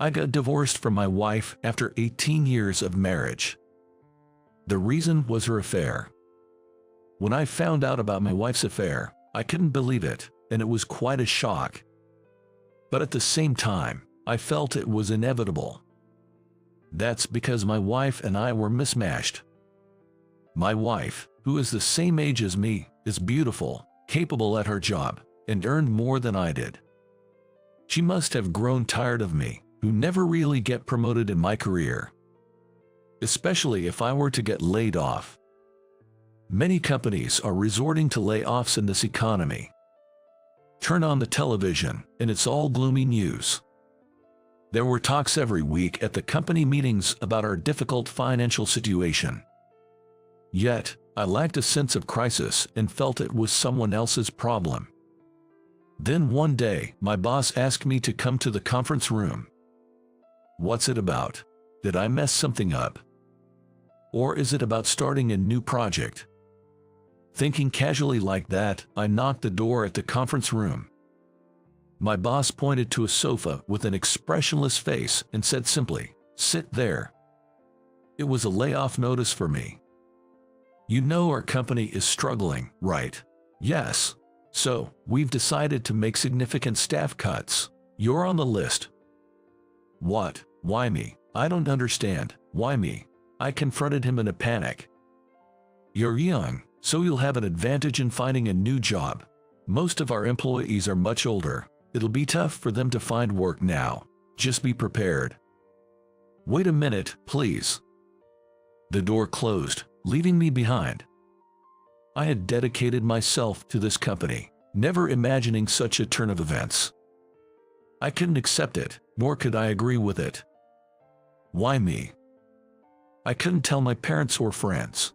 I got divorced from my wife after 18 years of marriage. The reason was her affair. When I found out about my wife's affair, I couldn't believe it, and it was quite a shock. But at the same time, I felt it was inevitable. That's because my wife and I were mismatched. My wife, who is the same age as me, is beautiful, capable at her job, and earned more than I did. She must have grown tired of me, who never really get promoted in my career. Especially if I were to get laid off. Many companies are resorting to layoffs in this economy. Turn on the television, and it's all gloomy news. There were talks every week at the company meetings about our difficult financial situation. Yet, I lacked a sense of crisis and felt it was someone else's problem. Then one day, my boss asked me to come to the conference room. What's it about? Did I mess something up? Or is it about starting a new project? Thinking casually like that, I knocked the door at the conference room. My boss pointed to a sofa with an expressionless face and said simply, "Sit there." It was a layoff notice for me. You know our company is struggling, right? Yes. So, we've decided to make significant staff cuts. You're on the list. What? Why me? I don't understand. Why me? I confronted him in a panic. You're young, so you'll have an advantage in finding a new job. Most of our employees are much older. It'll be tough for them to find work now. Just be prepared. Wait a minute, please. The door closed, leaving me behind. I had dedicated myself to this company, never imagining such a turn of events. I couldn't accept it, nor could I agree with it. Why me? I couldn't tell my parents or friends.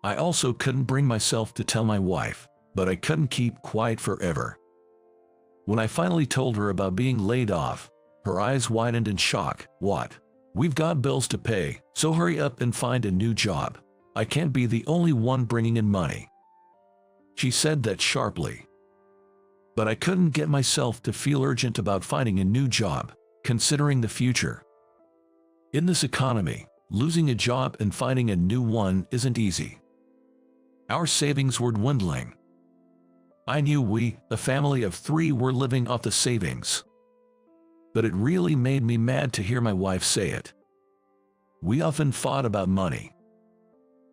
I also couldn't bring myself to tell my wife, but I couldn't keep quiet forever. When I finally told her about being laid off, her eyes widened in shock. What? We've got bills to pay, so hurry up and find a new job. I can't be the only one bringing in money. She said that sharply. But I couldn't get myself to feel urgent about finding a new job, considering the future. In this economy, losing a job and finding a new one isn't easy. Our savings were dwindling. I knew we, a family of 3, were living off the savings. But it really made me mad to hear my wife say it. We often fought about money.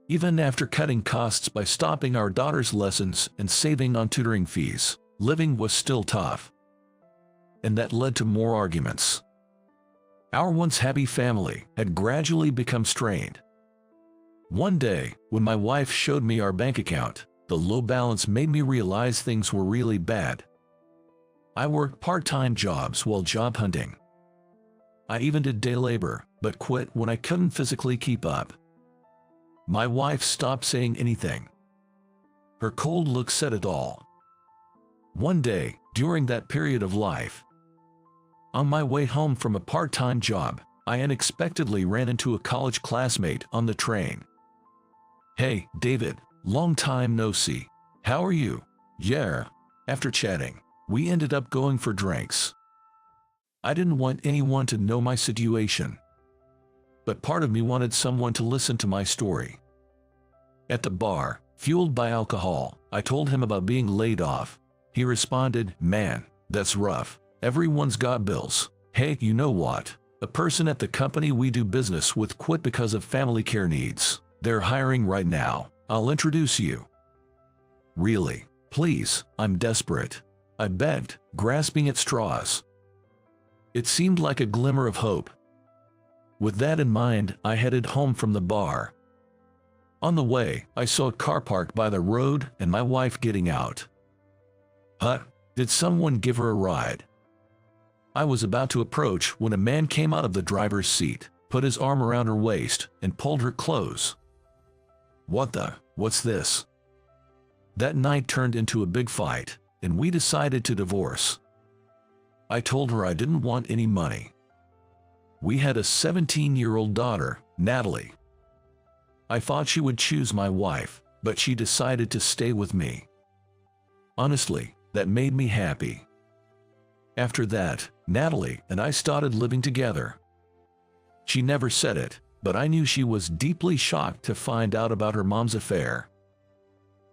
Even after cutting costs by stopping our daughter's lessons and saving on tutoring fees, living was still tough. And that led to more arguments. Our once happy family had gradually become strained. One day, when my wife showed me our bank account, the low balance made me realize things were really bad. I worked part-time jobs while job hunting. I even did day labor, but quit when I couldn't physically keep up. My wife stopped saying anything. Her cold look said it all. One day, during that period of life, on my way home from a part-time job, I unexpectedly ran into a college classmate on the train. "Hey, David, long time no see. How are you?" "Yeah." After chatting, we ended up going for drinks. I didn't want anyone to know my situation. But part of me wanted someone to listen to my story. At the bar, fueled by alcohol, I told him about being laid off. He responded, "Man, that's rough. Everyone's got bills. Hey, you know what? A person at the company we do business with quit because of family care needs. They're hiring right now. I'll introduce you." "Really? Please, I'm desperate," I begged, grasping at straws. It seemed like a glimmer of hope. With that in mind, I headed home from the bar. On the way, I saw a car parked by the road and my wife getting out. Huh? Did someone give her a ride? I was about to approach when a man came out of the driver's seat, put his arm around her waist, and pulled her close. What's this? That night turned into a big fight, and we decided to divorce. I told her I didn't want any money. We had a 17-year-old daughter, Natalie. I thought she would choose my wife, but she decided to stay with me. Honestly, that made me happy. After that, Natalie and I started living together. She never said it, but I knew she was deeply shocked to find out about her mom's affair.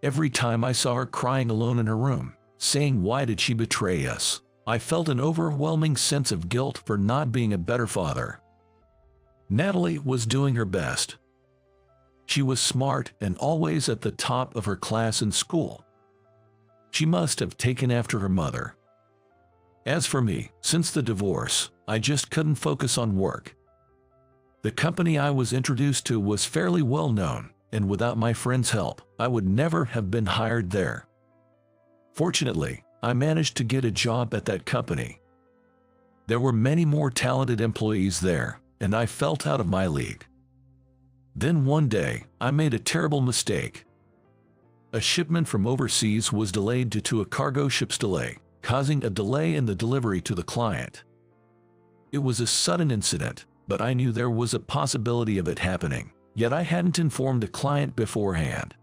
Every time I saw her crying alone in her room, saying why did she betray us, I felt an overwhelming sense of guilt for not being a better father. Natalie was doing her best. She was smart and always at the top of her class in school. She must have taken after her mother. As for me, since the divorce, I just couldn't focus on work. The company I was introduced to was fairly well known, and without my friend's help, I would never have been hired there. Fortunately, I managed to get a job at that company. There were many more talented employees there, and I felt out of my league. Then one day, I made a terrible mistake. A shipment from overseas was delayed due to a cargo ship's delay, causing a delay in the delivery to the client. It was a sudden incident, but I knew there was a possibility of it happening, yet I hadn't informed the client beforehand.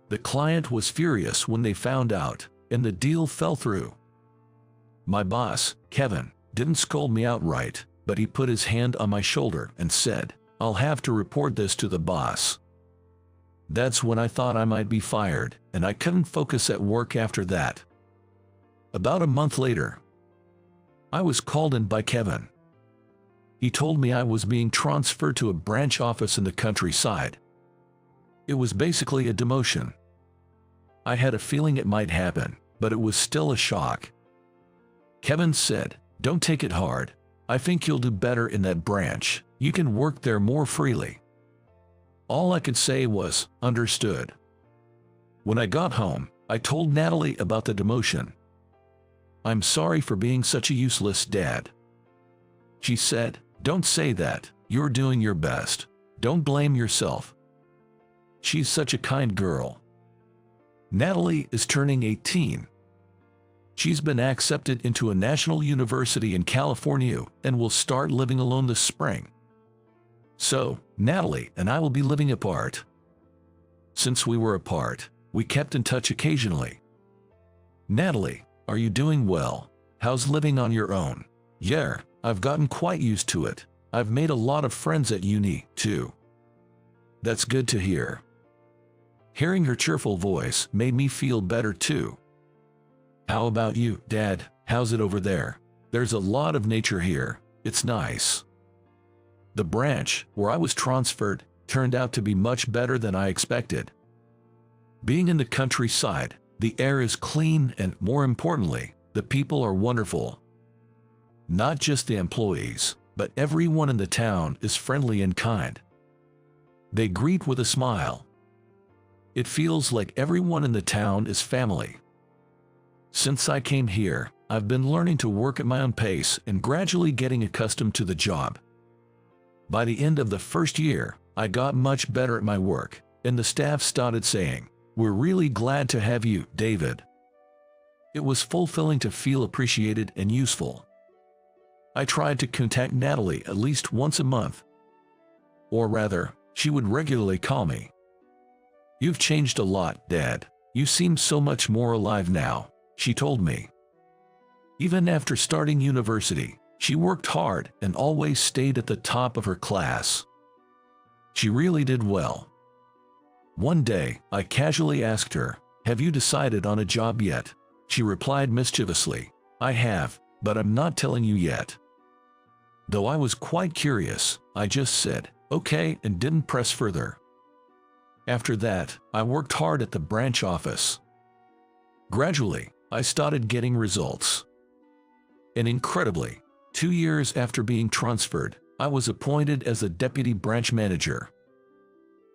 The client was furious when they found out, and the deal fell through. My boss, Kevin, didn't scold me outright, but he put his hand on my shoulder and said, "I'll have to report this to the boss." That's when I thought I might be fired, and I couldn't focus at work after that. About a month later, I was called in by Kevin. He told me I was being transferred to a branch office in the countryside. It was basically a demotion. I had a feeling it might happen, but it was still a shock. Kevin said, "Don't take it hard. I think you'll do better in that branch. You can work there more freely." All I could say was, "Understood." When I got home, I told Natalie about the demotion. "I'm sorry for being such a useless dad." She said, "Don't say that. You're doing your best. Don't blame yourself." She's such a kind girl. Natalie is turning 18. She's been accepted into a national university in California and will start living alone this spring. So, Natalie and I will be living apart. Since we were apart, we kept in touch occasionally. "Natalie, are you doing well? How's living on your own?" "Yeah, I've gotten quite used to it. I've made a lot of friends at uni, too." "That's good to hear." Hearing her cheerful voice made me feel better too. "How about you, Dad? How's it over there?" "There's a lot of nature here. It's nice." The branch, where I was transferred, turned out to be much better than I expected. Being in the countryside, the air is clean and, more importantly, the people are wonderful. Not just the employees, but everyone in the town is friendly and kind. They greet with a smile. It feels like everyone in the town is family. Since I came here, I've been learning to work at my own pace and gradually getting accustomed to the job. By the end of the first year, I got much better at my work, and the staff started saying, "We're really glad to have you, David." It was fulfilling to feel appreciated and useful. I tried to contact Natalie at least once a month. Or rather, she would regularly call me. "You've changed a lot, Dad. You seem so much more alive now," she told me. Even after starting university, she worked hard and always stayed at the top of her class. She really did well. One day, I casually asked her, "Have you decided on a job yet?" She replied mischievously, "I have, but I'm not telling you yet." Though I was quite curious, I just said, "Okay," and didn't press further. After that, I worked hard at the branch office. Gradually, I started getting results. And incredibly, 2 years after being transferred, I was appointed as the deputy branch manager.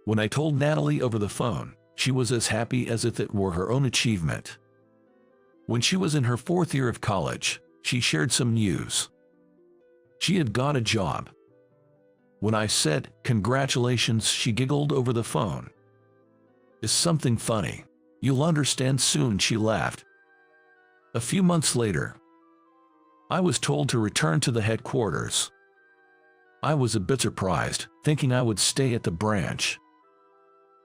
When I told Natalie over the phone, she was as happy as if it were her own achievement. When she was in her 4th year of college, she shared some news. She had got a job. When I said, "Congratulations," she giggled over the phone. "Is something funny? You'll understand soon," she laughed. A few months later, I was told to return to the headquarters. I was a bit surprised, thinking I would stay at the branch.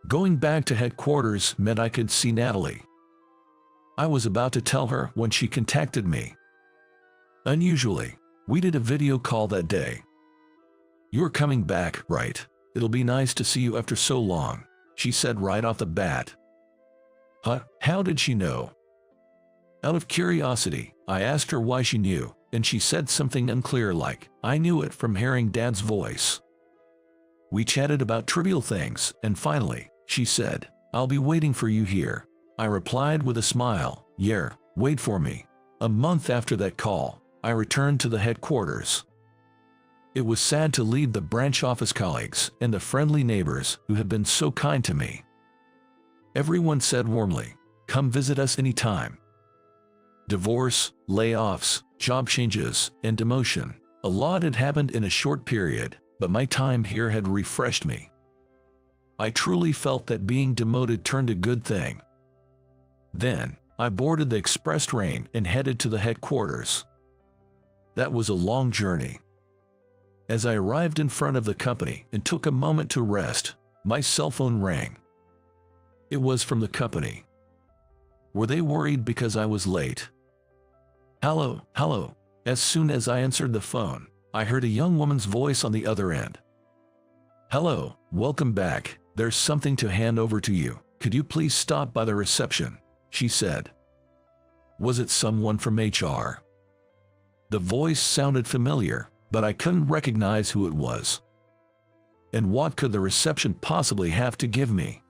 Going back to headquarters meant I could see Natalie. I was about to tell her when she contacted me. Unusually, we did a video call that day. "You're coming back, right? It'll be nice to see you after so long," she said right off the bat. Huh? How did she know? Out of curiosity, I asked her why she knew, and she said something unclear like, "I knew it from hearing Dad's voice." We chatted about trivial things, and finally, she said, "I'll be waiting for you here." I replied with a smile, "Yeah, wait for me." A month after that call, I returned to the headquarters. It was sad to leave the branch office colleagues and the friendly neighbors who had been so kind to me. Everyone said warmly, "Come visit us anytime." Divorce, layoffs, job changes, and demotion. A lot had happened in a short period, but my time here had refreshed me. I truly felt that being demoted turned a good thing. Then, I boarded the express train and headed to the headquarters. That was a long journey. As I arrived in front of the company and took a moment to rest, my cell phone rang. It was from the company. Were they worried because I was late? "Hello, hello." As soon as I answered the phone, I heard a young woman's voice on the other end. "Hello, welcome back. There's something to hand over to you. Could you please stop by the reception?" she said. Was it someone from HR? The voice sounded familiar, but I couldn't recognize who it was. And what could the reception possibly have to give me?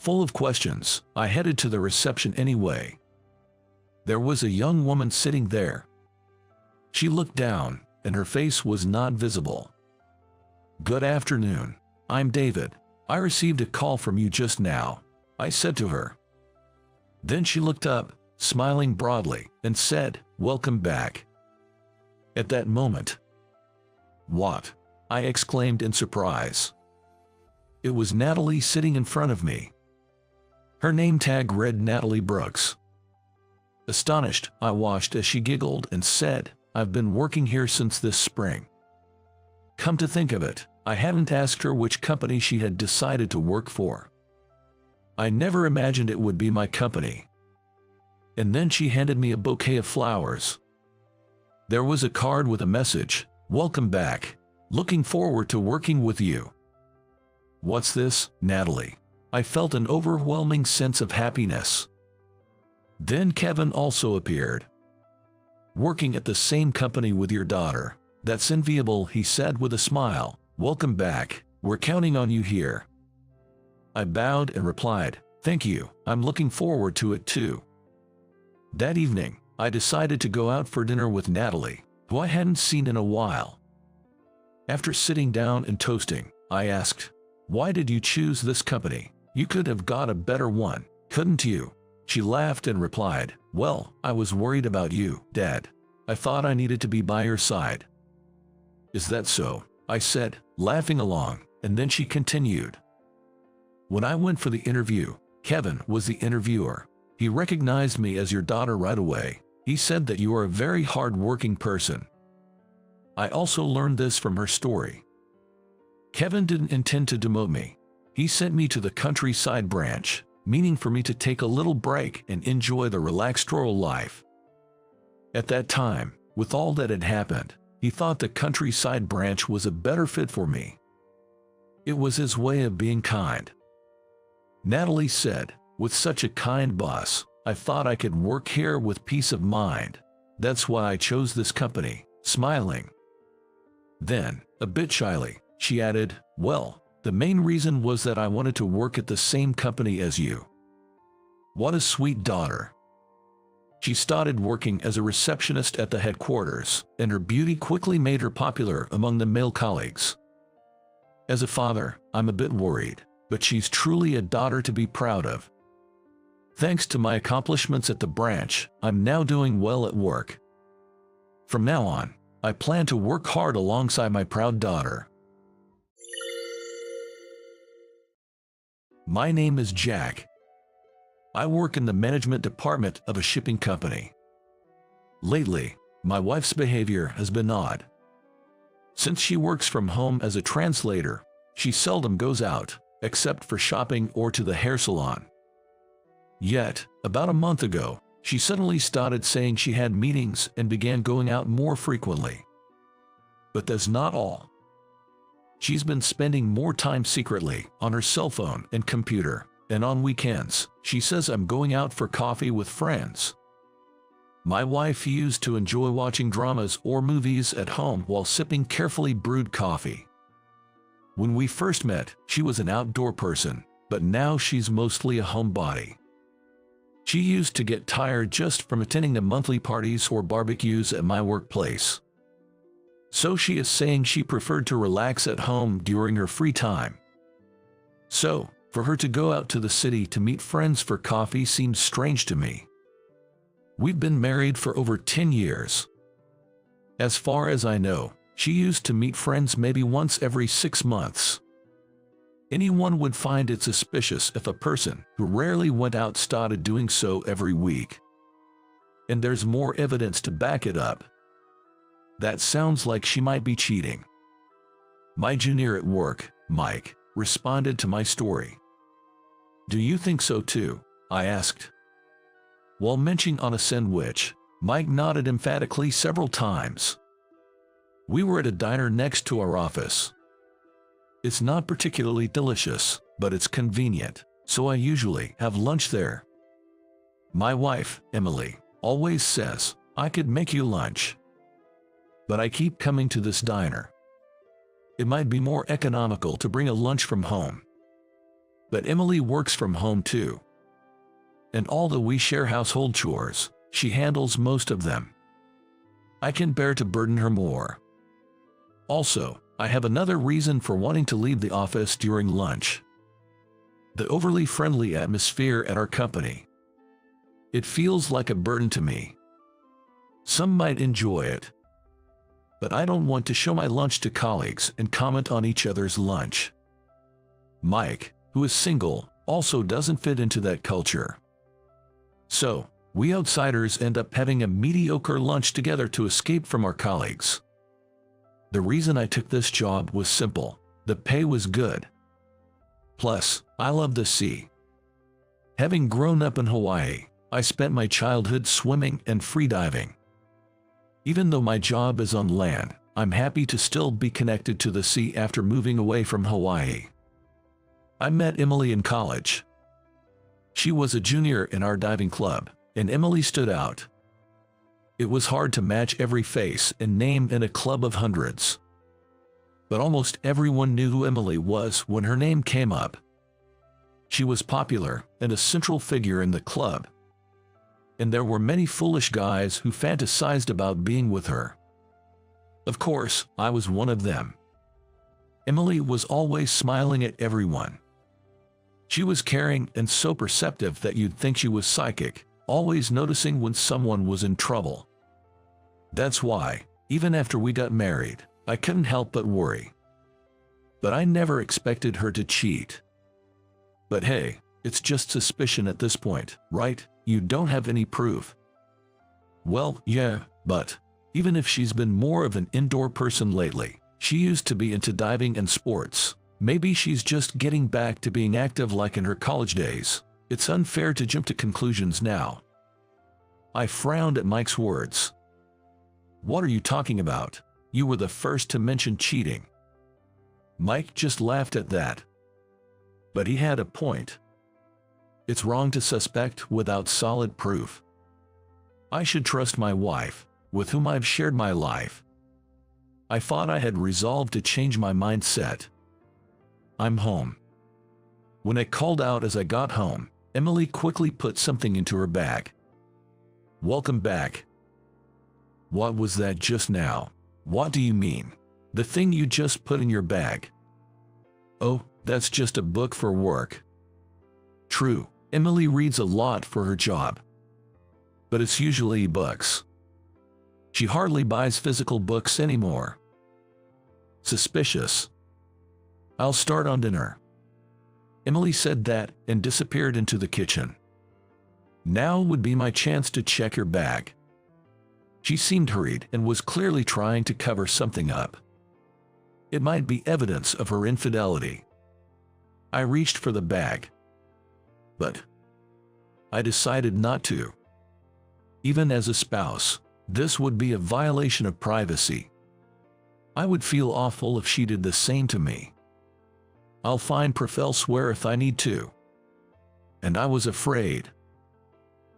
Full of questions, I headed to the reception anyway. There was a young woman sitting there. She looked down, and her face was not visible. "Good afternoon. I'm David. I received a call from you just now," I said to her. Then she looked up, smiling broadly, and said, "Welcome back." At that moment, "What?" I exclaimed in surprise. It was Natalie sitting in front of me. Her name tag read Natalie Brooks. Astonished, I watched as she giggled and said, "I've been working here since this spring." Come to think of it, I hadn't asked her which company she had decided to work for. I never imagined it would be my company. And then she handed me a bouquet of flowers. There was a card with a message, "Welcome back. Looking forward to working with you." "What's this, Natalie?" I felt an overwhelming sense of happiness. Then Kevin also appeared. "Working at the same company with your daughter. That's enviable," he said with a smile. "Welcome back. We're counting on you here." I bowed and replied, "Thank you, I'm looking forward to it too." That evening, I decided to go out for dinner with Natalie, who I hadn't seen in a while. After sitting down and toasting, I asked, "Why did you choose this company? You could have got a better one, couldn't you?" She laughed and replied, "Well, I was worried about you, Dad. I thought I needed to be by your side." "Is that so?" I said, laughing along, and then she continued. "When I went for the interview, Kevin was the interviewer. He recognized me as your daughter right away. He said that you are a very hard-working person." I also learned this from her story. Kevin didn't intend to demote me. He sent me to the countryside branch, meaning for me to take a little break and enjoy the relaxed rural life. At that time, with all that had happened, he thought the countryside branch was a better fit for me. It was his way of being kind. Natalie said, "With such a kind boss, I thought I could work here with peace of mind. That's why I chose this company," smiling. Then, a bit shyly, she added, "Well, the main reason was that I wanted to work at the same company as you." What a sweet daughter. She started working as a receptionist at the headquarters, and her beauty quickly made her popular among the male colleagues. As a father, I'm a bit worried, but she's truly a daughter to be proud of. Thanks to my accomplishments at the branch, I'm now doing well at work. From now on, I plan to work hard alongside my proud daughter. My name is Jack. I work in the management department of a shipping company. Lately, my wife's behavior has been odd. Since she works from home as a translator, she seldom goes out, except for shopping or to the hair salon. Yet, about a month ago, she suddenly started saying she had meetings and began going out more frequently. But that's not all. She's been spending more time secretly on her cell phone and computer, and on weekends, she says I'm going out for coffee with friends. My wife used to enjoy watching dramas or movies at home while sipping carefully brewed coffee. When we first met, she was an outdoor person, but now she's mostly a homebody. She used to get tired just from attending the monthly parties or barbecues at my workplace. So she is saying she preferred to relax at home during her free time. So, for her to go out to the city to meet friends for coffee seems strange to me. We've been married for over 10 years. As far as I know, she used to meet friends maybe once every 6 months. Anyone would find it suspicious if a person who rarely went out started doing so every week. And there's more evidence to back it up. That sounds like she might be cheating. My junior at work, Mike, responded to my story. Do you think so too? I asked. While munching on a sandwich, Mike nodded emphatically several times. We were at a diner next to our office. It's not particularly delicious, but it's convenient, so I usually have lunch there. My wife, Emily, always says, I could make you lunch. But I keep coming to this diner. It might be more economical to bring a lunch from home. But Emily works from home too. And although we share household chores, she handles most of them. I can bear to burden her more. Also, I have another reason for wanting to leave the office during lunch. The overly friendly atmosphere at our company. It feels like a burden to me. Some might enjoy it. But I don't want to show my lunch to colleagues and comment on each other's lunch. Mike, who is single, also doesn't fit into that culture. So, we outsiders end up having a mediocre lunch together to escape from our colleagues. The reason I took this job was simple. The pay was good. Plus, I love the sea. Having grown up in Hawaii, I spent my childhood swimming and freediving. Even though my job is on land, I'm happy to still be connected to the sea after moving away from Hawaii. I met Emily in college. She was a junior in our diving club, and Emily stood out. It was hard to match every face and name in a club of hundreds. But almost everyone knew who Emily was when her name came up. She was popular and a central figure in the club. And there were many foolish guys who fantasized about being with her. Of course, I was one of them. Emily was always smiling at everyone. She was caring and so perceptive that you'd think she was psychic, always noticing when someone was in trouble. That's why, even after we got married, I couldn't help but worry. But I never expected her to cheat. But hey, it's just suspicion at this point, right? You don't have any proof. Well, yeah, but even if she's been more of an indoor person lately, she used to be into diving and sports. Maybe she's just getting back to being active like in her college days. It's unfair to jump to conclusions now. I frowned at Mike's words. What are you talking about? You were the first to mention cheating. Mike just laughed at that. But he had a point. It's wrong to suspect without solid proof. I should trust my wife, with whom I've shared my life. I thought I had resolved to change my mindset. I'm home. When I called out as I got home, Emily quickly put something into her bag. Welcome back. What was that just now? What do you mean? The thing you just put in your bag? Oh, that's just a book for work. True, Emily reads a lot for her job. But it's usually books. She hardly buys physical books anymore. Suspicious. I'll start on dinner. Emily said that and disappeared into the kitchen. Now would be my chance to check her bag. She seemed hurried and was clearly trying to cover something up. It might be evidence of her infidelity. I reached for the bag. But I decided not to. Even as a spouse, this would be a violation of privacy. I would feel awful if she did the same to me. I'll find proof elsewhere if I need to. And I was afraid.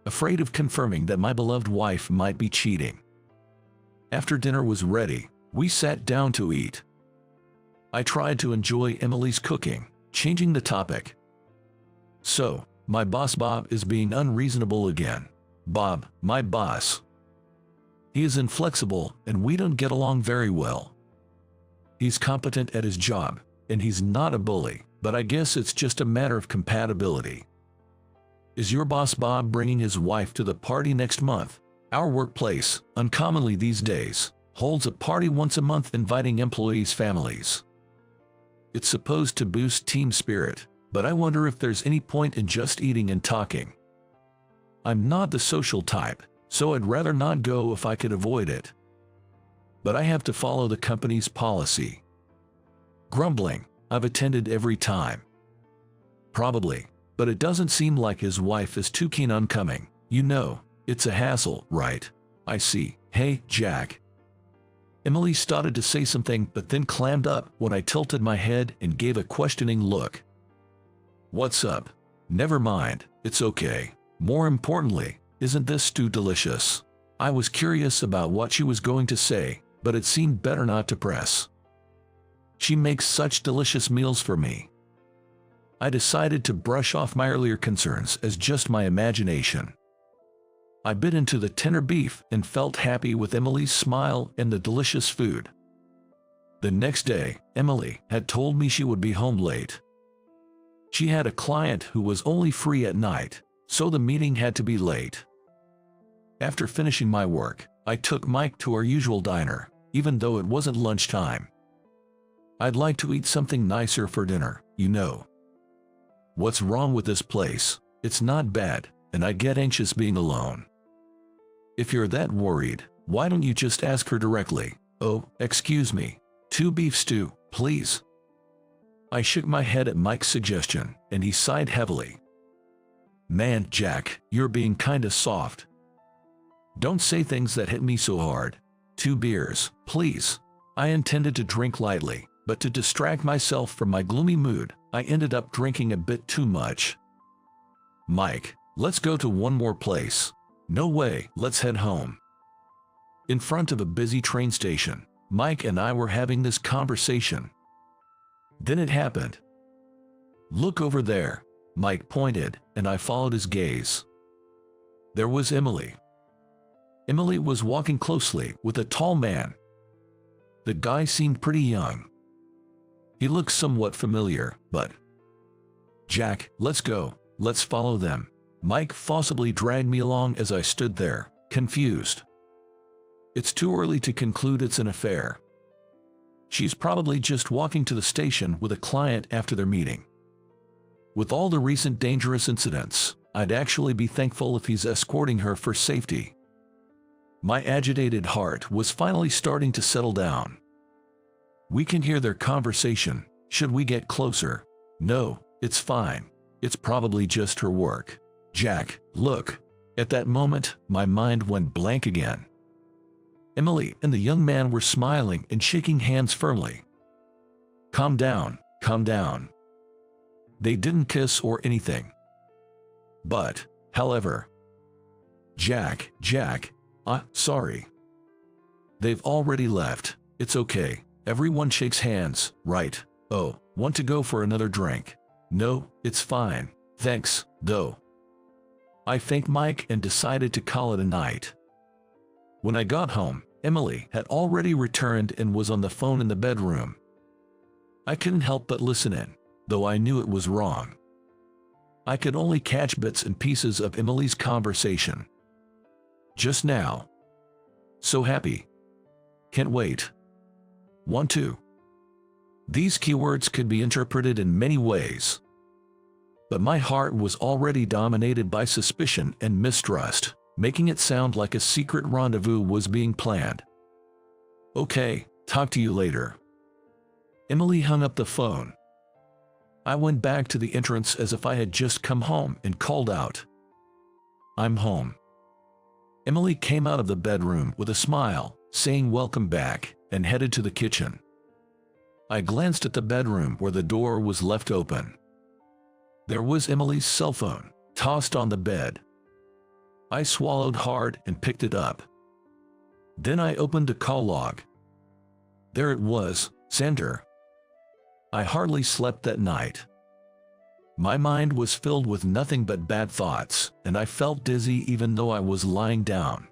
Afraid of confirming that my beloved wife might be cheating. After dinner was ready, we sat down to eat. I tried to enjoy Emily's cooking, changing the topic. So, my boss Bob is being unreasonable again. Bob, my boss. He is inflexible and we don't get along very well. He's competent at his job, and he's not a bully, but I guess it's just a matter of compatibility. Is your boss Bob bringing his wife to the party next month? Our workplace, uncommonly these days, holds a party once a month inviting employees' families. It's supposed to boost team spirit, but I wonder if there's any point in just eating and talking. I'm not the social type, so I'd rather not go if I could avoid it. But I have to follow the company's policy. Grumbling, I've attended every time. Probably, but it doesn't seem like his wife is too keen on coming. You know, it's a hassle, right? I see. Hey, Jack. Emily started to say something but then clammed up when I tilted my head and gave a questioning look. What's up? Never mind, it's okay. More importantly, isn't this stew delicious? I was curious about what she was going to say, but it seemed better not to press. She makes such delicious meals for me. I decided to brush off my earlier concerns as just my imagination. I bit into the tender beef and felt happy with Emily's smile and the delicious food. The next day, Emily had told me she would be home late. She had a client who was only free at night, so the meeting had to be late. After finishing my work, I took Mike to our usual diner, even though it wasn't lunchtime. I'd like to eat something nicer for dinner, you know. What's wrong with this place? It's not bad, and I get anxious being alone. If you're that worried, why don't you just ask her directly? Oh, excuse me. 2 beef stew, please. I shook my head at Mike's suggestion, and he sighed heavily. Man, Jack, you're being kinda soft. Don't say things that hit me so hard. 2 beers, please. I intended to drink lightly, but to distract myself from my gloomy mood, I ended up drinking a bit too much. Mike, let's go to one more place. No way, let's head home. In front of a busy train station, Mike and I were having this conversation. Then it happened. Look over there, Mike pointed, and I followed his gaze. There was Emily. Emily was walking closely with a tall man. The guy seemed pretty young. He looked somewhat familiar, but... Jack, let's go, let's follow them. Mike forcibly dragged me along as I stood there, confused. It's too early to conclude it's an affair. She's probably just walking to the station with a client after their meeting. With all the recent dangerous incidents, I'd actually be thankful if he's escorting her for safety. My agitated heart was finally starting to settle down. We can hear their conversation. Should we get closer? No, it's fine. It's probably just her work. Jack, look. At that moment, my mind went blank again. Emily and the young man were smiling and shaking hands firmly. Calm down, calm down. They didn't kiss or anything. But, however... Jack, sorry. They've already left. It's okay. Everyone shakes hands, right? Oh, want to go for another drink? No, it's fine. Thanks, though. I thanked Mike and decided to call it a night. When I got home, Emily had already returned and was on the phone in the bedroom. I couldn't help but listen in, though I knew it was wrong. I could only catch bits and pieces of Emily's conversation. Just now. So happy. Can't wait. Want to. These keywords could be interpreted in many ways. But my heart was already dominated by suspicion and mistrust, making it sound like a secret rendezvous was being planned. Okay, talk to you later. Emily hung up the phone. I went back to the entrance as if I had just come home and called out. I'm home. Emily came out of the bedroom with a smile, saying welcome back, and headed to the kitchen. I glanced at the bedroom where the door was left open. There was Emily's cell phone, tossed on the bed. I swallowed hard and picked it up. Then I opened a call log. There it was, sender. I hardly slept that night. My mind was filled with nothing but bad thoughts, and I felt dizzy even though I was lying down.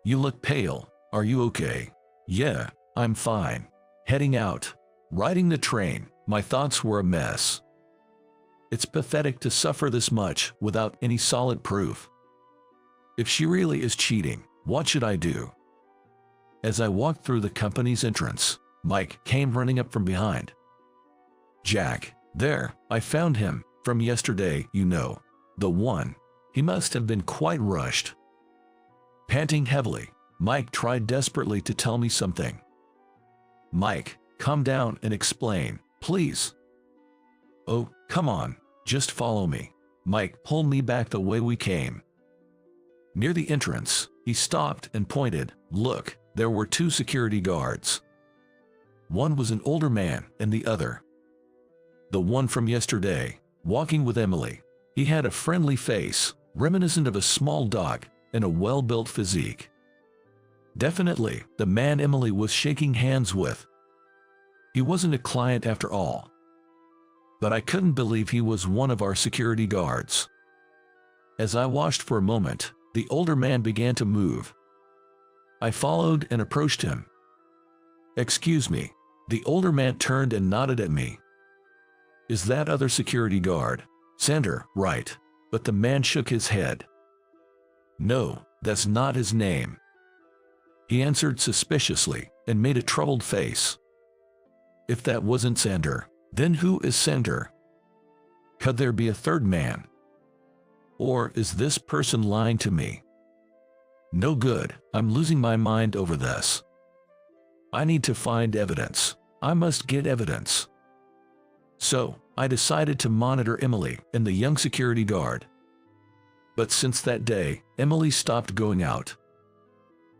You look pale. Are you okay? Yeah, I'm fine. Heading out. Riding the train, my thoughts were a mess. It's pathetic to suffer this much without any solid proof. If she really is cheating, what should I do? As I walked through the company's entrance, Mike came running up from behind. Jack, there, I found him, from yesterday, you know. The one. He must have been quite rushed. Panting heavily, Mike tried desperately to tell me something. Mike, calm down and explain, please. Oh, come on, just follow me. Mike pulled me back the way we came. Near the entrance, he stopped and pointed. Look, there were two security guards. One was an older man and the other, the one from yesterday, walking with Emily. He had a friendly face, reminiscent of a small dog, and a well-built physique. Definitely the man Emily was shaking hands with. He wasn't a client after all. But I couldn't believe he was one of our security guards. As I watched for a moment, the older man began to move. I followed and approached him. Excuse me. The older man turned and nodded at me. Is that other security guard? Sander, right. But the man shook his head. No, that's not his name. He answered suspiciously and made a troubled face. If that wasn't Sander, then who is Sander? Could there be a third man? Or is this person lying to me? No good, I'm losing my mind over this. I need to find evidence. I must get evidence. So, I decided to monitor Emily and the young security guard. But since that day, Emily stopped going out.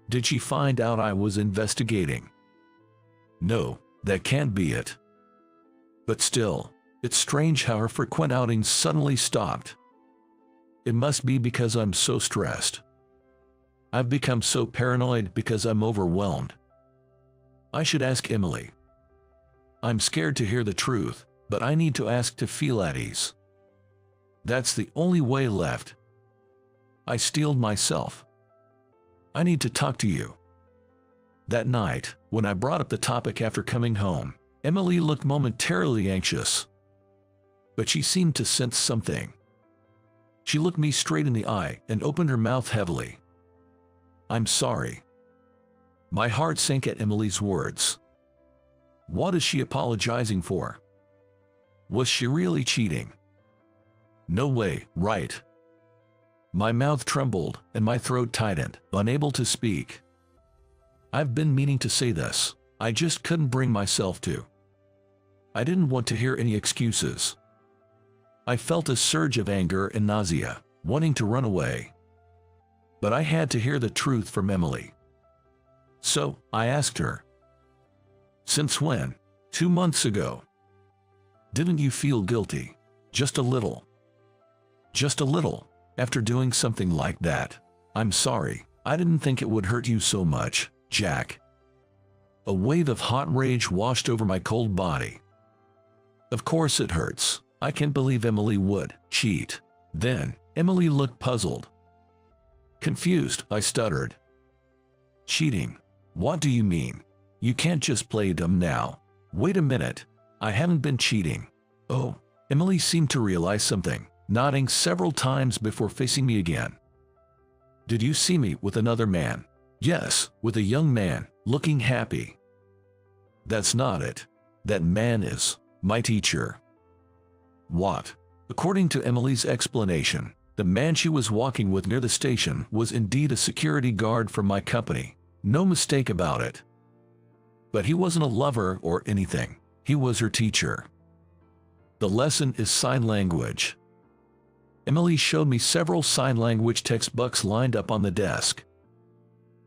Did she find out I was investigating? No, that can't be it. But still, it's strange how her frequent outings suddenly stopped. It must be because I'm so stressed. I've become so paranoid because I'm overwhelmed. I should ask Emily. I'm scared to hear the truth, but I need to ask to feel at ease. That's the only way left. I steeled myself. I need to talk to you. That night, when I brought up the topic after coming home, Emily looked momentarily anxious. But she seemed to sense something. She looked me straight in the eye and opened her mouth heavily. I'm sorry. My heart sank at Emily's words. What is she apologizing for? Was she really cheating? No way, right? My mouth trembled and my throat tightened, unable to speak. I've been meaning to say this. I just couldn't bring myself to. I didn't want to hear any excuses. I felt a surge of anger and nausea, wanting to run away. But I had to hear the truth from Emily. So, I asked her. Since when? 2 months ago. Didn't you feel guilty? Just a little. Just a little, after doing something like that. I'm sorry, I didn't think it would hurt you so much, Jack. A wave of hot rage washed over my cold body. Of course it hurts. I can't believe Emily would cheat. Then, Emily looked puzzled. Confused, I stuttered. Cheating? What do you mean? You can't just play dumb now. Wait a minute. I haven't been cheating. Oh, Emily seemed to realize something, nodding several times before facing me again. Did you see me with another man? Yes, with a young man, looking happy. That's not it. That man is my teacher. What? According to Emily's explanation, the man she was walking with near the station was indeed a security guard from my company. No mistake about it. But he wasn't a lover or anything. He was her teacher. The lesson is sign language. Emily showed me several sign language textbooks lined up on the desk.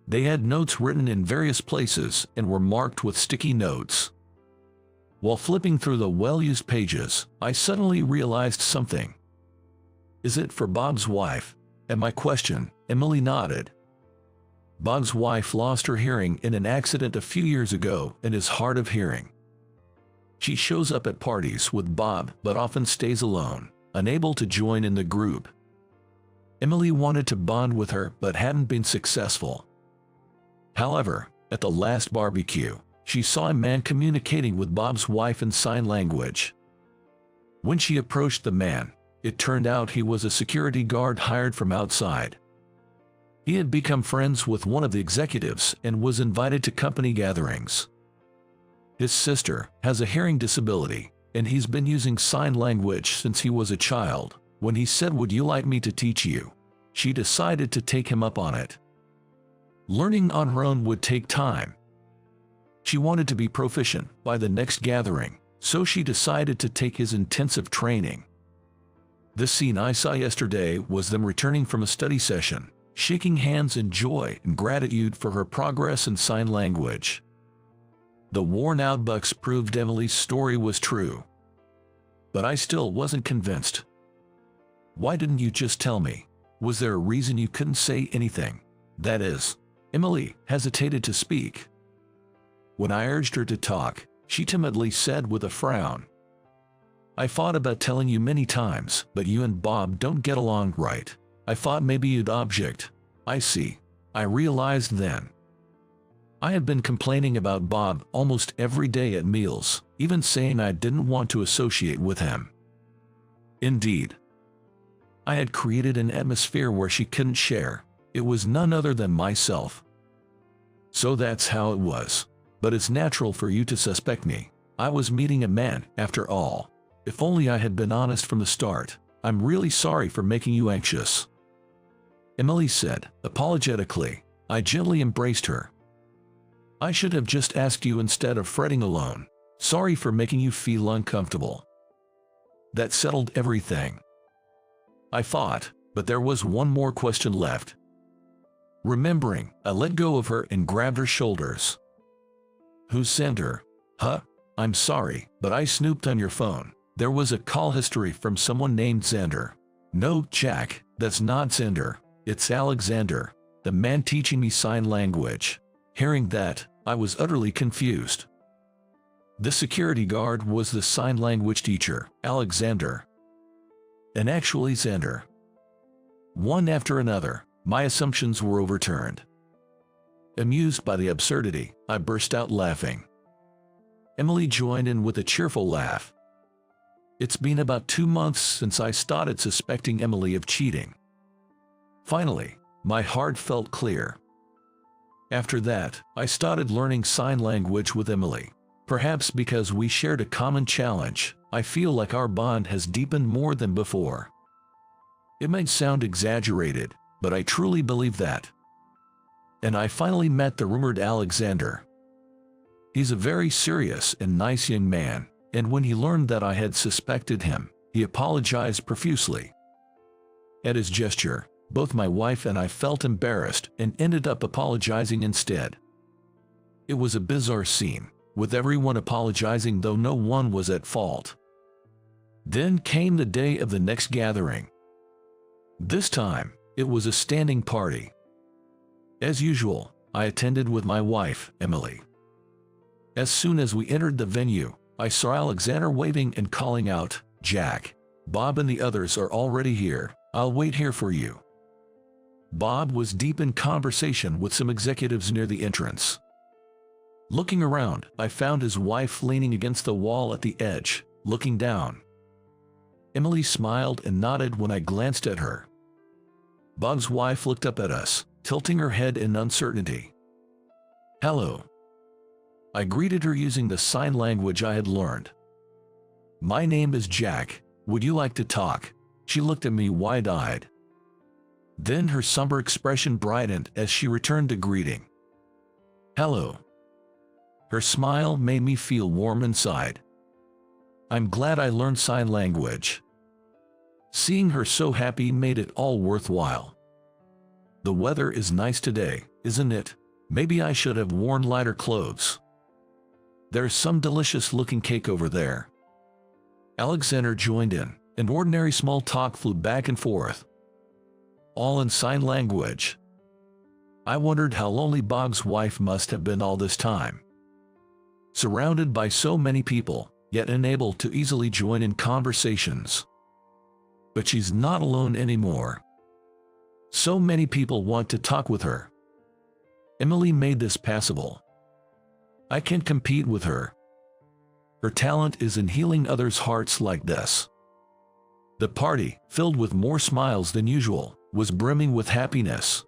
They had notes written in various places and were marked with sticky notes. While flipping through the well-used pages, I suddenly realized something. "Is it for Bob's wife?" At my question, Emily nodded. Bob's wife lost her hearing in an accident a few years ago and is hard of hearing. She shows up at parties with Bob but often stays alone, unable to join in the group. Emily wanted to bond with her but hadn't been successful. However, at the last barbecue, she saw a man communicating with Bob's wife in sign language. When she approached the man, it turned out he was a security guard hired from outside. He had become friends with one of the executives and was invited to company gatherings. His sister has a hearing disability, and he's been using sign language since he was a child. When he said, "Would you like me to teach you?" she decided to take him up on it. Learning on her own would take time. She wanted to be proficient by the next gathering, so she decided to take his intensive training. The scene I saw yesterday was them returning from a study session, shaking hands in joy and gratitude for her progress in sign language. The worn-out bucks proved Emily's story was true. But I still wasn't convinced. "Why didn't you just tell me? Was there a reason you couldn't say anything?" That is, Emily hesitated to speak. When I urged her to talk, she timidly said with a frown, "I thought about telling you many times, but you and Bob don't get along right. I thought maybe you'd object." "I see," I realized then. I had been complaining about Bob almost every day at meals, even saying I didn't want to associate with him. Indeed, I had created an atmosphere where she couldn't share. It was none other than myself. So that's how it was. But it's natural for you to suspect me. I was meeting a man, after all. If only I had been honest from the start. I'm really sorry for making you anxious," Emily said, apologetically. I gently embraced her. "I should have just asked you instead of fretting alone. Sorry for making you feel uncomfortable." That settled everything, I thought, but there was one more question left. Remembering, I let go of her and grabbed her shoulders. "Who sent her?" "Huh? I'm sorry, but I snooped on your phone. There was a call history from someone named Xander." "No, Jack, that's not Xander. It's Alexander, the man teaching me sign language." Hearing that, I was utterly confused. The security guard was the sign language teacher, Alexander. And actually Xander. One after another, my assumptions were overturned. Amused by the absurdity, I burst out laughing. Emily joined in with a cheerful laugh. It's been about 2 months since I started suspecting Emily of cheating. Finally, my heart felt clear. After that, I started learning sign language with Emily. Perhaps because we shared a common challenge, I feel like our bond has deepened more than before. It might sound exaggerated, but I truly believe that. And I finally met the rumored Alexander. He's a very serious and nice young man, and when he learned that I had suspected him, he apologized profusely. At his gesture, both my wife and I felt embarrassed and ended up apologizing instead. It was a bizarre scene, with everyone apologizing though no one was at fault. Then came the day of the next gathering. This time, it was a standing party. As usual, I attended with my wife, Emily. As soon as we entered the venue, I saw Alexander waving and calling out, "Jack, Bob and the others are already here. I'll wait here for you." Bob was deep in conversation with some executives near the entrance. Looking around, I found his wife leaning against the wall at the edge, looking down. Emily smiled and nodded when I glanced at her. Bob's wife looked up at us, tilting her head in uncertainty. "Hello." I greeted her using the sign language I had learned. "My name is Jack. Would you like to talk?" She looked at me wide-eyed. Then her somber expression brightened as she returned the greeting. "Hello." Her smile made me feel warm inside. I'm glad I learned sign language. Seeing her so happy made it all worthwhile. The weather is nice today, isn't it? Maybe I should have worn lighter clothes. There's some delicious-looking cake over there. Alexander joined in, and ordinary small talk flew back and forth, all in sign language. I wondered how lonely Bob's wife must have been all this time. Surrounded by so many people, yet unable to easily join in conversations. But she's not alone anymore. So many people want to talk with her. Emily made this passable. I can't compete with her. Her talent is in healing others' hearts like this. The party, filled with more smiles than usual, was brimming with happiness.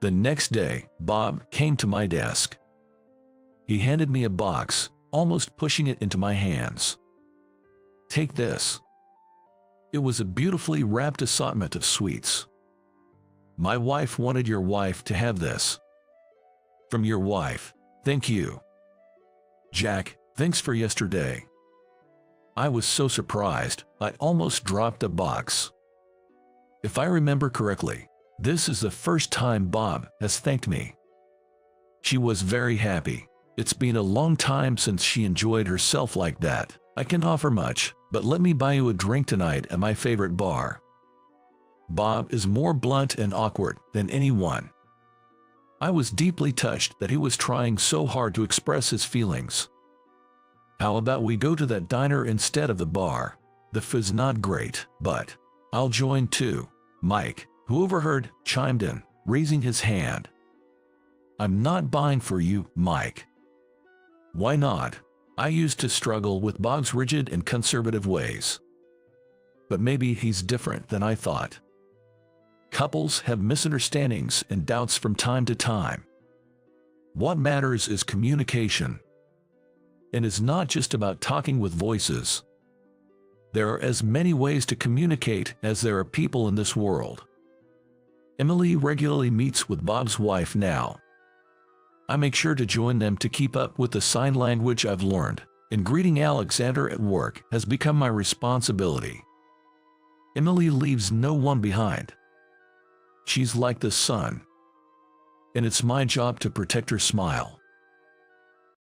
The next day, Bob came to my desk. He handed me a box, almost pushing it into my hands. Take this. It was a beautifully wrapped assortment of sweets. My wife wanted your wife to have this. From your wife, thank you. Jack, thanks for yesterday. I was so surprised, I almost dropped the box. If I remember correctly, this is the first time Bob has thanked me. She was very happy. It's been a long time since she enjoyed herself like that. I can't offer much, but let me buy you a drink tonight at my favorite bar. Bob is more blunt and awkward than anyone. I was deeply touched that he was trying so hard to express his feelings. How about we go to that diner instead of the bar? The food's not great, but I'll join too. Mike, who overheard, chimed in, raising his hand. I'm not buying for you, Mike. Why not? I used to struggle with Bob's rigid and conservative ways. But maybe he's different than I thought. Couples have misunderstandings and doubts from time to time. What matters is communication. And it's not just about talking with voices. There are as many ways to communicate as there are people in this world. Emily regularly meets with Bob's wife now. I make sure to join them to keep up with the sign language I've learned, and greeting Alexander at work has become my responsibility. Emily leaves no one behind. She's like the sun, and it's my job to protect her smile.